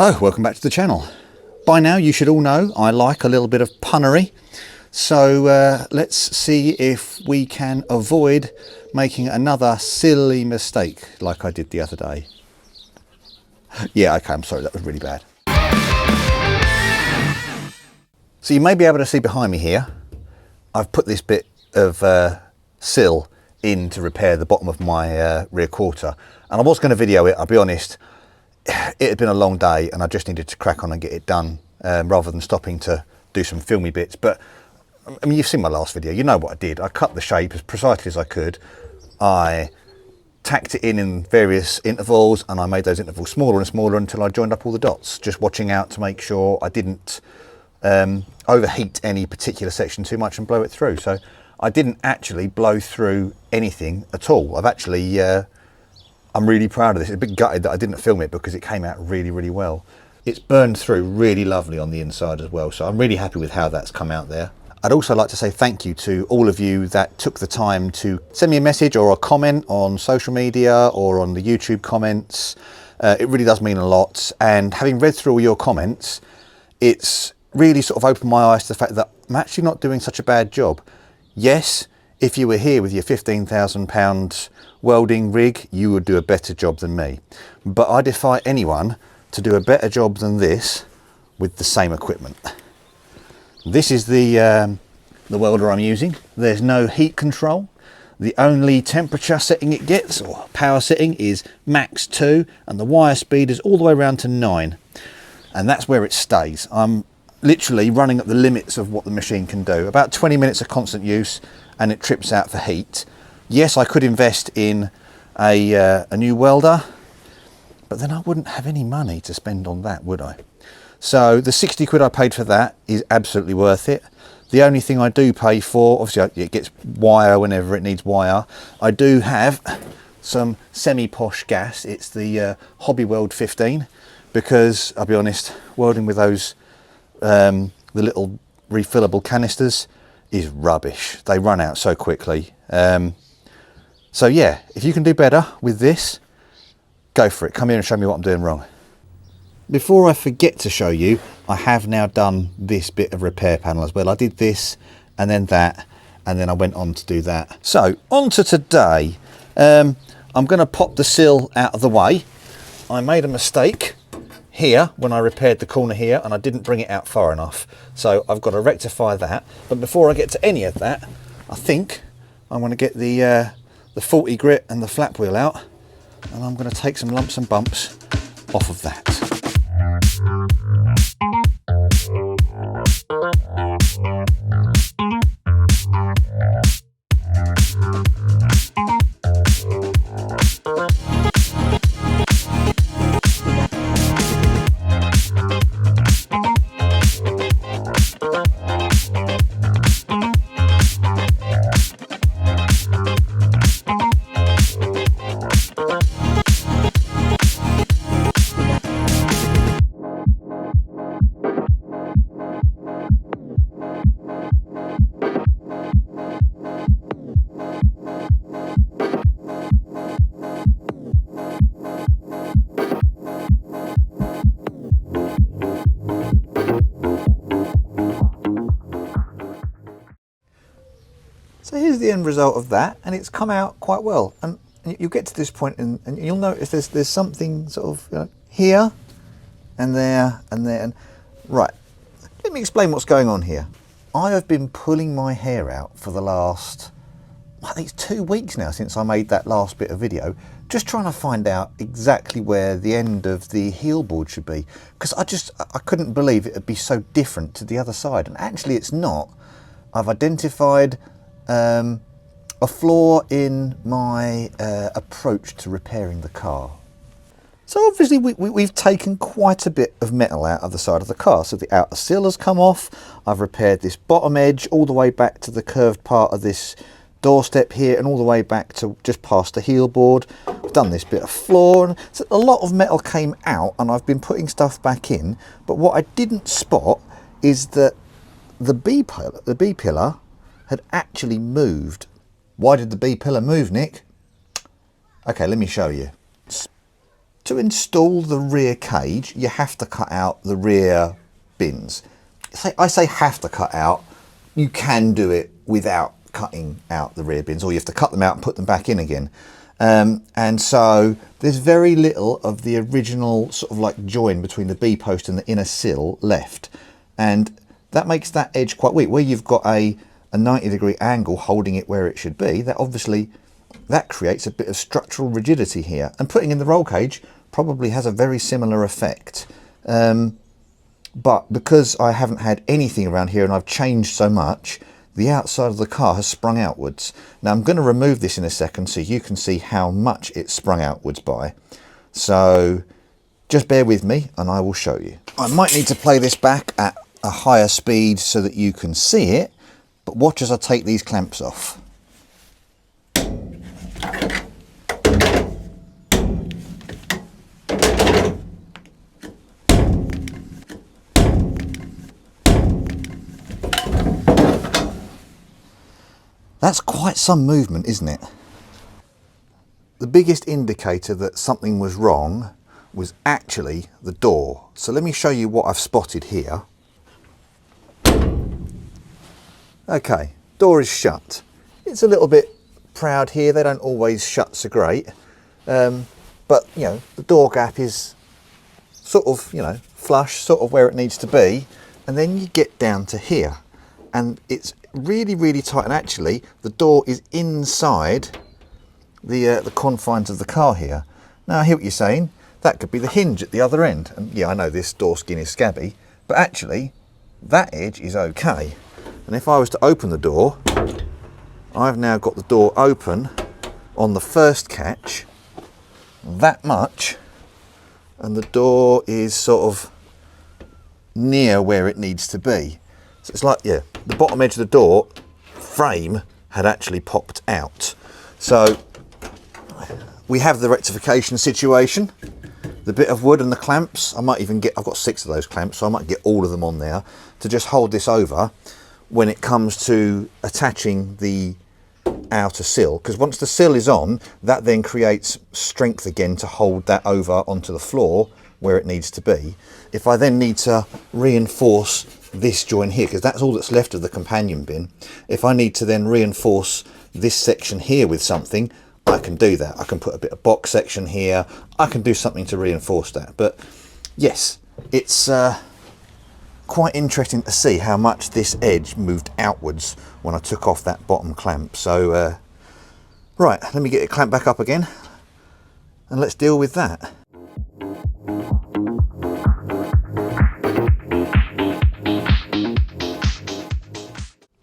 Hello, welcome back to the channel. By now you should all know I like a little bit of punnery, so let's see if we can avoid making another silly mistake like I did the other day. Yeah, okay, I'm sorry, that was really bad. So you may be able to see behind me here, I've put this bit of sill in to repair the bottom of my rear quarter, and I was going to video it, I'll be honest. It had been a long day and I just needed to crack on and get it done rather than stopping to do some filmy bits. But I mean, you've seen my last video, you know what I did. I cut the shape as precisely as I could. I tacked it in various intervals and I made those intervals smaller and smaller until I joined up all the dots, just watching out to make sure I didn't overheat any particular section too much and blow it through. So I didn't actually blow through anything at all. I've actually I'm really proud of this. It's a bit gutted that I didn't film it because it came out really, really well. It's burned through really lovely on the inside as well, so I'm really happy with how that's come out there. I'd also like to say thank you to all of you that took the time to send me a message or a comment on social media or on the YouTube comments. It really does mean a lot, and having read through all your comments, it's really sort of opened my eyes to the fact that I'm actually not doing such a bad job. Yes, if you were here with your £15,000 welding rig, you would do a better job than me. But I defy anyone to do a better job than this with the same equipment. This is the welder I'm using. There's no heat control. The only temperature setting it gets, or power setting, is max 2, and the wire speed is all the way around to 9. And that's where it stays. I'm literally running at the limits of what the machine can do. About 20 minutes of constant use and it trips out for heat. Yes, I could invest in a new welder, but then I wouldn't have any money to spend on that, would I? So the 60 quid I paid for that is absolutely worth it. The only thing I do pay for, obviously it gets wire whenever it needs wire. I do have some semi-posh gas. It's the Hobby Weld 15, because I'll be honest, welding with those the little refillable canisters is rubbish. They run out so quickly. So yeah, if you can do better with this, go for it. Come here and show me what I'm doing wrong. Before I forget to show you, I have now done this bit of repair panel as well. I did this and then that, and then I went on to do that. So on to today. I'm going to pop the sill out of the way. I made a mistake here when I repaired the corner here and I didn't bring it out far enough, so I've got to rectify that. But before I get to any of that, I think I want to get the 40 grit and the flap wheel out, and I'm going to take some lumps and bumps off of that. So here's the end result of that, and it's come out quite well. And you'll get to this point and you'll notice there's something sort of, you know, here and there and there. And right, let me explain what's going on here. I have been pulling my hair out for the last, I think it's 2 weeks now since I made that last bit of video, just trying to find out exactly where the end of the heel board should be, because I couldn't believe it would be so different to the other side, and actually it's not. I've identified a flaw in my approach to repairing the car. So obviously we've taken quite a bit of metal out of the side of the car. So the outer sill has come off. I've repaired this bottom edge all the way back to the curved part of this doorstep here and all the way back to just past the heel board. I've done this bit of floor, and so a lot of metal came out and I've been putting stuff back in. But what I didn't spot is that the B pillar had actually moved. Why did the B pillar move, Nick? Okay, let me show you. to install the rear cage, you have to cut out the rear bins. I say have to cut out, you can do it without cutting out the rear bins, or you have to cut them out and put them back in again. And so there's very little of the original sort of like join between the B post and the inner sill left. And that makes that edge quite weak. Where you've got a 90-degree angle holding it where it should be, that creates a bit of structural rigidity here. And putting in the roll cage probably has a very similar effect. But because I haven't had anything around here and I've changed so much, the outside of the car has sprung outwards. Now I'm going to remove this in a second so you can see how much it's sprung outwards by. So just bear with me and I will show you. I might need to play this back at a higher speed so that you can see it, but watch as I take these clamps off. That's quite some movement, isn't it? The biggest indicator that something was wrong was actually the door. So let me show you what I've spotted here. Okay, door is shut. It's a little bit proud here, they don't always shut so great. But you know, the door gap is sort of, you know, flush, sort of where it needs to be. And then you get down to here and it's really tight, and actually the door is inside the confines of the car here. Now I hear what you're saying, that could be the hinge at the other end, and yeah, I know this door skin is scabby, but actually that edge is okay. And if I was to open the door, I've now got the door open on the first catch that much, and the door is sort of near where it needs to be. So it's like, yeah, the bottom edge of the door frame had actually popped out. So we have the rectification situation, the bit of wood and the clamps. I might even get, I've got 6 of those clamps, so I might get all of them on there to just hold this over when it comes to attaching the outer sill. Because once the sill is on, that then creates strength again to hold that over onto the floor where it needs to be. If I then need to reinforce this joint here, because that's all that's left of the companion bin, if I need to then reinforce this section here with something, I can do that. I can put a bit of box section here, I can do something to reinforce that. But yes, it's quite interesting to see how much this edge moved outwards when I took off that bottom clamp. So right, let me get it clamped back up again and let's deal with that.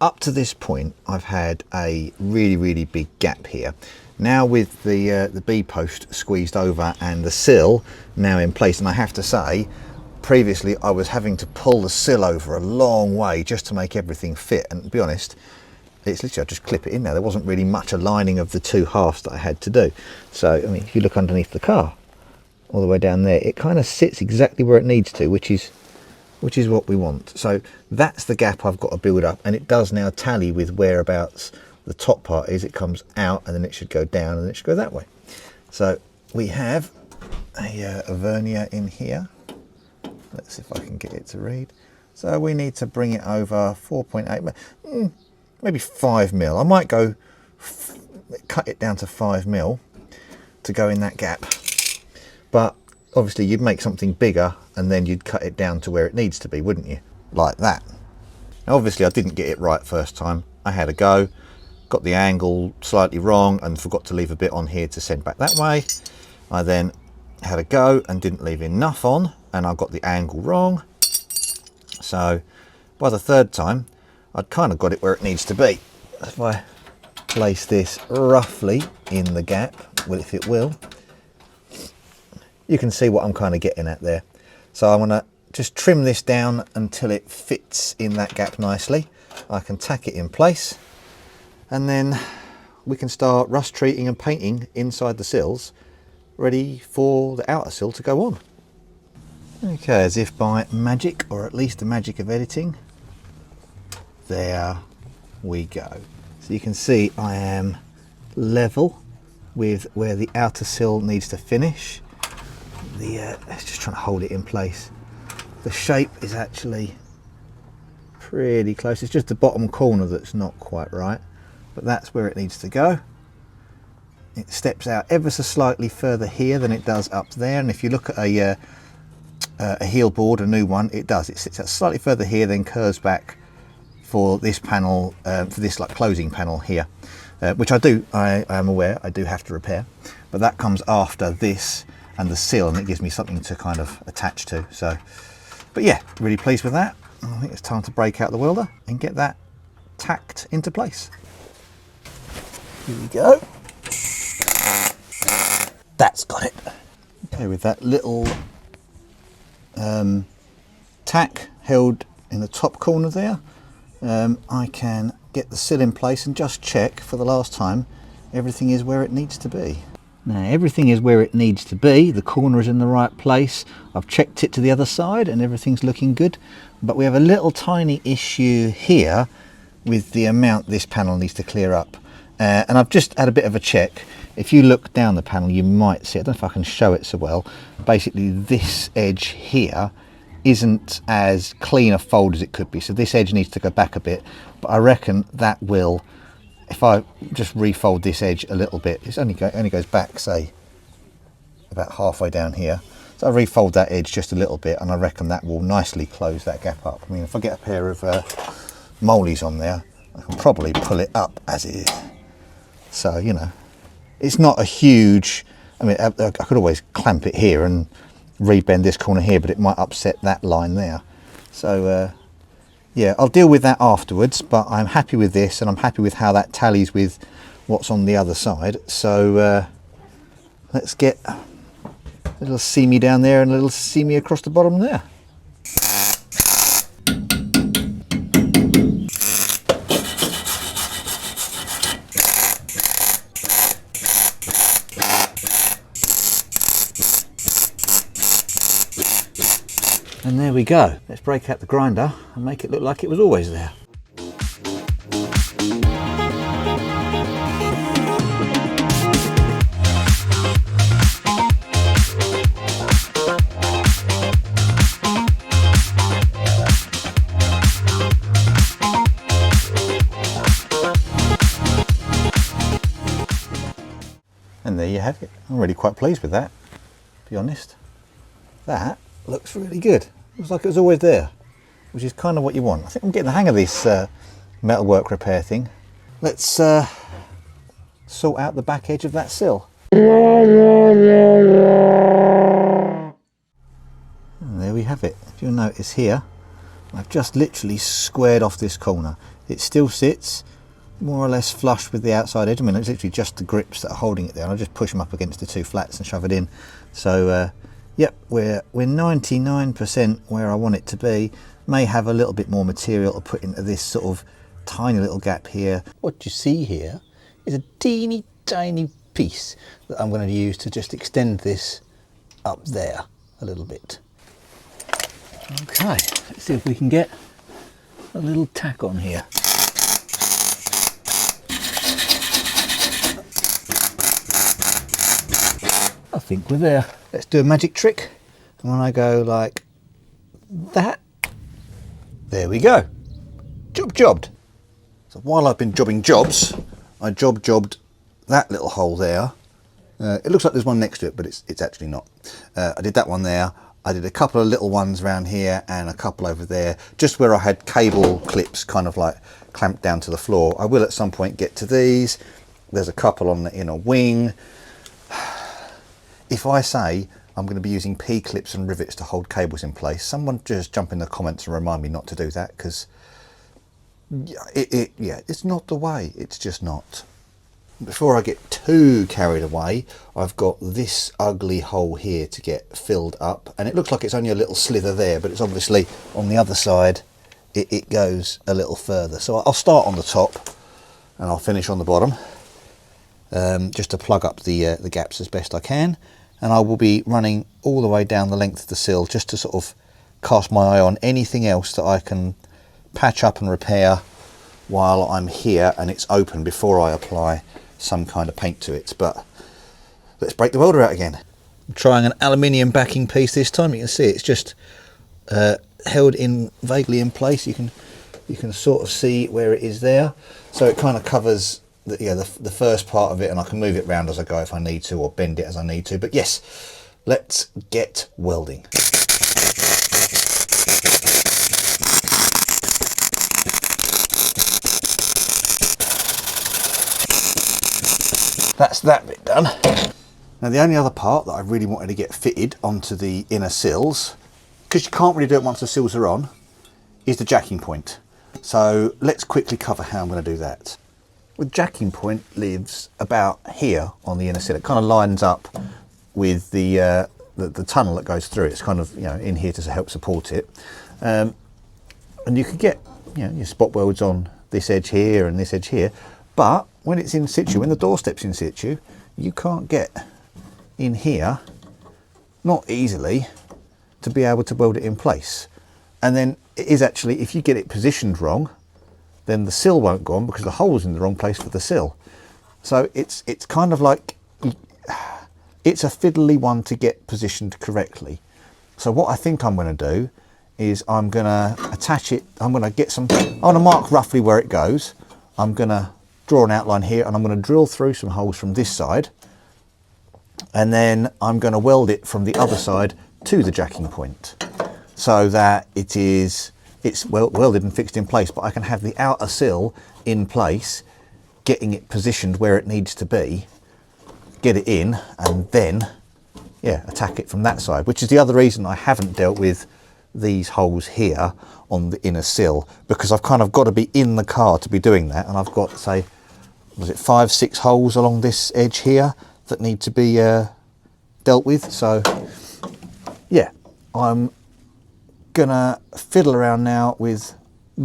Up to this point, I've had a really big gap here. Now with the B post squeezed over and the sill now in place, and I have to say, previously I was having to pull the sill over a long way just to make everything fit. And to be honest, it's literally, I just clip it in there. There wasn't really much aligning of the two halves that I had to do. So, I mean, if you look underneath the car, all the way down there, it kind of sits exactly where it needs to, which is what we want. So that's the gap I've got to build up, and it does now tally with whereabouts the top part is. It comes out and then it should go down and then it should go that way. So we have a vernier in here. Let's see if I can get it to read. So we need to bring it over 4.8, maybe 5 mil. I might go cut it down to 5 mil to go in that gap. But obviously you'd make something bigger and then you'd cut it down to where it needs to be, wouldn't you? Like that. Now obviously I didn't get it right first time. I had a go, got the angle slightly wrong and forgot to leave a bit on here to send back that way. I then had a go and didn't leave enough on, and I got the angle wrong. So by the third time, I'd kind of got it where it needs to be. If I place this roughly in the gap, well, if it will, you can see what I'm kind of getting at there. So I'm going to just trim this down until it fits in that gap nicely. I can tack it in place, and then we can start rust treating and painting inside the sills, ready for the outer sill to go on. Okay, as if by magic, or at least the magic of editing, there we go. So you can see I am level with where the outer sill needs to finish. the, it's just trying to hold it in place. The shape is actually pretty close. It's just the bottom corner that's not quite right, but that's where it needs to go. It steps out ever so slightly further here than it does up there, and if you look at a heel board, a new one, it does. It sits out slightly further here, then curves back for this panel, for this like closing panel here, which I am aware I do have to repair, but that comes after this and the sill, and it gives me something to kind of attach to. So, but yeah, really pleased with that. I think it's time to break out the welder and get that tacked into place. Here we go. That's got it. Okay, with that little tack held in the top corner there, I can get the sill in place and just check for the last time everything is where it needs to be. Now everything is where it needs to be, the corner is in the right place, I've checked it to the other side and everything's looking good, but we have a little tiny issue here with the amount this panel needs to clear up. And I've just had a bit of a check. If you look down the panel you might see, I don't know if I can show it so well, basically this edge here isn't as clean a fold as it could be, so this edge needs to go back a bit, but I reckon that will, if I just refold this edge a little bit, it only goes back say about halfway down here, so I refold that edge just a little bit and I reckon that will nicely close that gap up. I mean, if I get a pair of mollies on there I can probably pull it up as it is, so you know, it's not a huge, I mean I could always clamp it here and rebend this corner here, but it might upset that line there. So yeah, I'll deal with that afterwards, but I'm happy with this and I'm happy with how that tallies with what's on the other side. So let's get a little seamy down there and a little seamy across the bottom there. And there we go. Let's break out the grinder and make it look like it was always there. And there you have it. I'm really quite pleased with that, to be honest. That looks really good. Looks like it was always there, which is kind of what you want. I think I'm getting the hang of this metalwork repair thing. Let's sort out the back edge of that sill. And there we have it. If you'll notice here, I've just literally squared off this corner. It still sits more or less flush with the outside edge. I mean, it's literally just the grips that are holding it there. I'll just push them up against the two flats and shove it in. So yep, we're 99% where I want it to be. May have a little bit more material to put into this sort of tiny little gap here. What you see here is a teeny tiny piece that I'm going to use to just extend this up there a little bit. Okay, let's see if we can get a little tack on here. I think we're there. Let's do a magic trick, and when I go like that, there we go. Jobbed. So while I've been jobbing jobs, I jobbed that little hole there. It looks like there's one next to it, but it's actually not. I did that one there. I did a couple of little ones around here and a couple over there, just where I had cable clips kind of like clamped down to the floor. I will at some point get to these. There's a couple on the inner wing. If I say I'm going to be using P-clips and rivets to hold cables in place, someone just jump in the comments and remind me not to do that, because it's not the way. It's just not. Before I get too carried away, I've got this ugly hole here to get filled up, and it looks like it's only a little slither there, but it's obviously on the other side it goes a little further. So I'll start on the top and I'll finish on the bottom, just to plug up the gaps as best I can. And I will be running all the way down the length of the sill just to sort of cast my eye on anything else that I can patch up and repair while I'm here and it's open before I apply some kind of paint to it. But let's break the welder out again. I'm trying an aluminium backing piece this time. You can see it's just held in vaguely in place. You can sort of see where it is there. So it kind of covers the first part of it, and I can move it around as I go if I need to, or bend it as I need to. But yes, let's get welding. That's that bit done. Now the only other part that I really wanted to get fitted onto the inner sills, because you can't really do it once the sills are on, is the jacking point. So let's quickly cover how I'm going to do that. The jacking point lives about here on the inner sill. It kind of lines up with the tunnel that goes through. It's kind of, you know, in here to help support it. And you could get, you know, your spot welds on this edge here and this edge here, but when it's in situ, when the doorstep's in situ, you can't get in here, not easily, to be able to weld it in place. And then it is actually, if you get it positioned wrong, then the sill won't go on because the hole's in the wrong place for the sill. So it's kind of like, it's a fiddly one to get positioned correctly. So what I think I'm going to do is I'm going to attach it, I'm going to mark roughly where it goes. I'm going to draw an outline here, and I'm going to drill through some holes from this side, and then I'm going to weld it from the other side to the jacking point, so that it's welded and fixed in place, but I can have the outer sill in place, getting it positioned where it needs to be, get it in, and then attack it from that side, which is the other reason I haven't dealt with these holes here on the inner sill, because I've kind of got to be in the car to be doing that, and I've got, say, was it 5-6 holes along this edge here that need to be dealt with. So yeah, I'm gonna fiddle around now with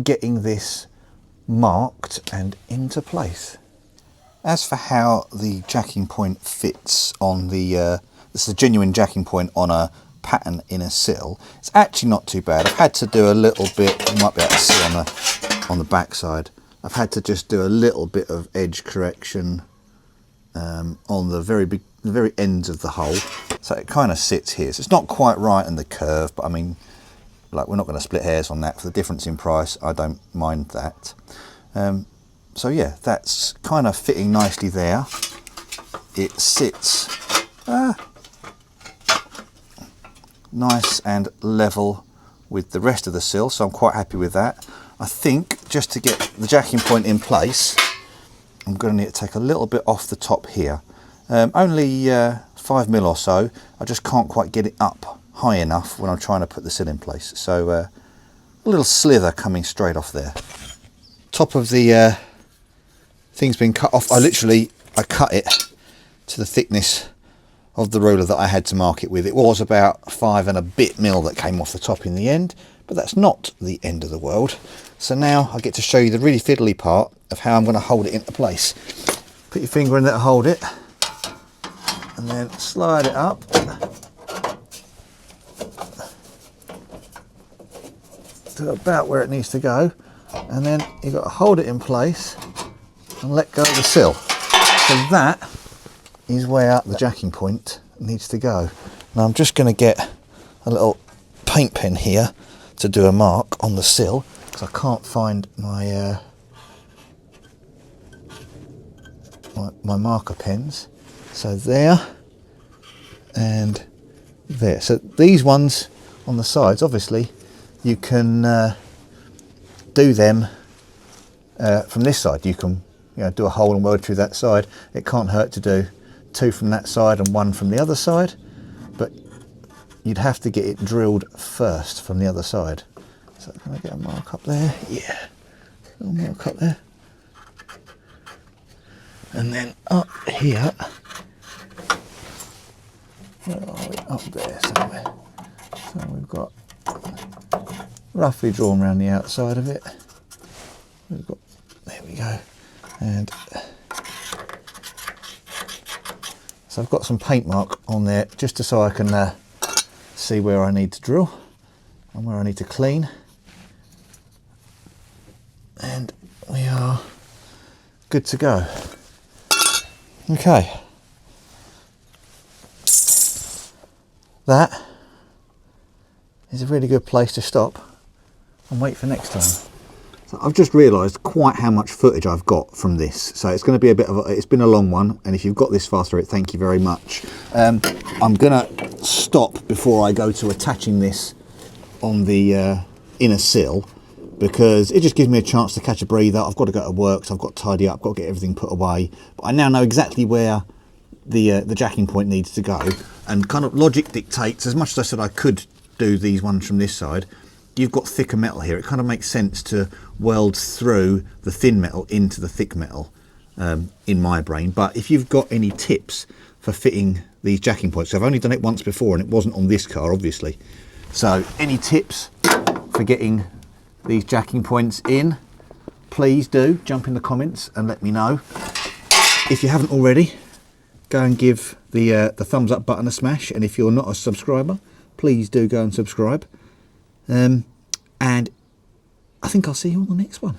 getting this marked and into place. As for how the jacking point fits on the this is a genuine jacking point on a pattern inner sill, it's actually not too bad. I've had to do a little bit, you might be able to see on the back side, I've had to just do a little bit of edge correction on the very ends of the hole, so it kind of sits here. So it's not quite right in the curve, but I mean, like, we're not going to split hairs on that. For the difference in price, I don't mind that. So yeah, that's kind of fitting nicely there. It sits nice and level with the rest of the sill, so I'm quite happy with that. I think just to get the jacking point in place, I'm going to need to take a little bit off the top here. Only 5mm or so. I just can't quite get it up high enough when I'm trying to put the sill in place. So a little slither coming straight off there. Top of the thing's been cut off. I cut it to the thickness of the ruler that I had to mark it with. It was about 5 and a bit mil that came off the top in the end, but that's not the end of the world. So now I get to show you the really fiddly part of how I'm going to hold it into place. Put your finger in there to hold it, and then slide it up to about where it needs to go, and then you've got to hold it in place and let go of the sill. So that is where the jacking point needs to go. Now I'm just going to get a little paint pen here to do a mark on the sill, because I can't find my my marker pens. So there and there. So these ones on the sides, obviously you can do them from this side. You can, you know, do a hole and weld through that side. It can't hurt to do 2 from that side and 1 from the other side, but you'd have to get it drilled first from the other side. So can I get a mark up there? Yeah, a little mark up there. And then up here, where are we? Up there somewhere. So we've got roughly drawn around the outside of it. We've got, there we go. And so I've got some paint mark on there just so I can see where I need to drill and where I need to clean. And we are good to go. that is a really good place to stop and wait for next time. So I've just realised quite how much footage I've got from this. So it's going to be a bit of it's been a long one, and if you've got this far through it, thank you very much. I'm going to stop before I go to attaching this on the inner sill, because it just gives me a chance to catch a breather. I've got to go to work, so I've got to tidy up, got to get everything put away. But I now know exactly where the jacking point needs to go, and kind of logic dictates, as much as I said I could do these ones from this side, you've got thicker metal here. It kind of makes sense to weld through the thin metal into the thick metal in my brain. But if you've got any tips for fitting these jacking points, so I've only done it once before and it wasn't on this car, obviously. So any tips for getting these jacking points in, please do jump in the comments and let me know. If you haven't already, go and give the thumbs up button a smash, and if you're not a subscriber, please do go and subscribe. And I think I'll see you on the next one.